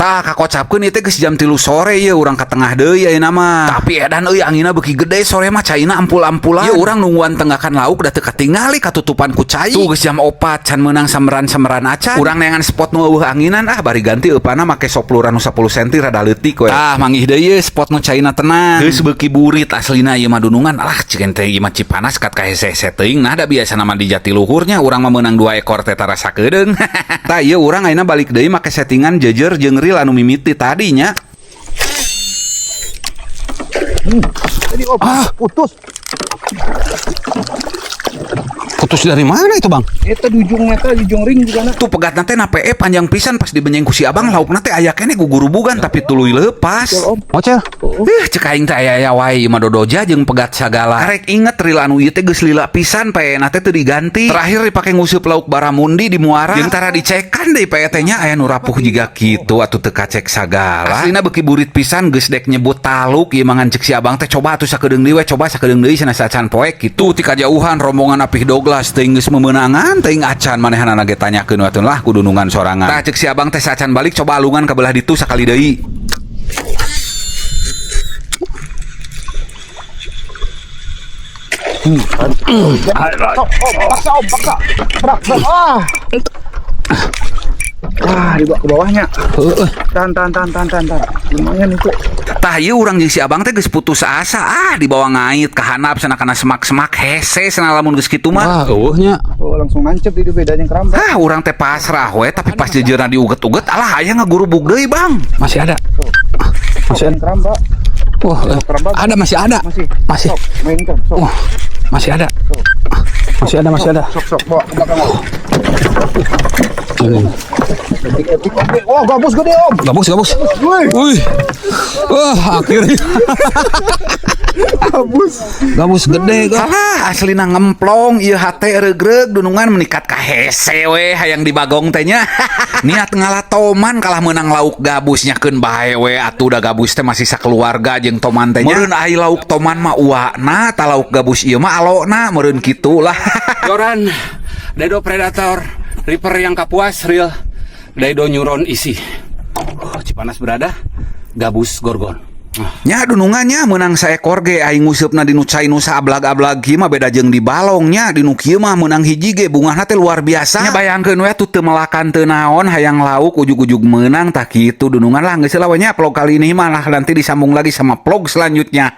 Tah kakocapkeun ieu teh geus jam 3 sore ye urang ka tengah deui ayeuna mah. Tapi edan euy anginna beuki gede sore mah caina ampul-ampulan. Ye urang nungguan tengahkan lauk da teu katingali katutupan ku cai. Tuh geus jam 4 can meunang sameran-sameran acan. Urang neangan spot nu eueuh anginan bari ganti eupana make sop luran nu 10 cm rada leutik we. Tah mangih deui ye spot nu caina tenang. Geus beuki burit aslina ieu mah dunungan. Alah cikeun teh ieu mah Cipanas kat ka hese-hese teuing nah da biasa nama di Jatiluhurnya urang mah meunang 2 ekor teh tarasa kedeung. Tah ieu urang ayeuna balik deui make settingan jejer jeung reel anu mimiti tadinya. Tadi putus. Putus dari mana itu, Bang? Eta di ujung ring juga. Tuh pegatna teh na PE panjang pisan pas dibenyeng ku si abang laukna teh aya keneh gugurubugan tapi tuluy leupas. Ocel. Cek aing teh aya wae ieu mah dodoja jeung pegat sagala. Karek inget reel anu ieu teh geus lila pisan PE-na teh teu diganti. Terakhir dipake nguseup lauk baramundi di muara. Jeung tara dicekan deui PE teh nya aya nu rapuh jiga kitu atuh teu kacek sagala. Aslina beuki burit pisan geus dek nyebut taluk ieu mangan cek si abang teh coba atuh sakedeung deui we coba sakedeung deui cenah sacan poek kitu. Ti kajauhan rombongan Apih Douglas teuing geus memenangan teuing acan manehanana ge tanyakeun wateun lah ku dunungan sorangan. Tah cek si abang teh sacan balik coba alungan ka belah ditu sakali deui. Paksa. Di bawahnya. Tan. Lumayan itu. Tah ieu urang jeung si abang teh geus putus asa di bawah ngait ka handap cenah kana semak-semak hese cenah lamun geus kitu mah. Eueuhnya. Langsung nancep di beda jeung keramba. Urang teh pasrah we tapi pas jejeurna diuget-uget alah aya ngagurubug deui, Bang. Masih ada. Masih ada keramba. Wah, ada masih ada. Masih. Mainkan. Wah, masih ada. Masih ada. Sok bawa ke belakang. Oh, gabus gede, Om. Gabus. Wih. Wah, akhirnya. Gabus gede, Alah, aslina ngemplong ieu hate regreg dunungan menikat ka hese we hayang dibagong teh nya. Niat ngalah toman kalah meunang lauk gabus nyakeun bae we atuh da gabus teh masih sakeluarga jeung toman teh nya. Meureun ai lauk toman mah uwana, ta lauk gabus ieu mah alona meureun kitu lah. Joran, Dedo Predator, Reaper yang kapuas, real, Dedo Neuron isi. Cipanas berada, gabus gorgon. Nya dunungannya menang saekor ge aing ngusupna dinu cai nu saablag-ablag kieu mah beda jeung di balongnya dinu kieu mah menang hiji ge bungahna teh luar biasa. Nya bayangkeun we tuh teu melakan teu naon hayang lauk ujug-ujug meunang tah kitu dunungan lah geus lah we nya vlog kali ini mah lah nanti disambung lagi sama vlog selanjutnya.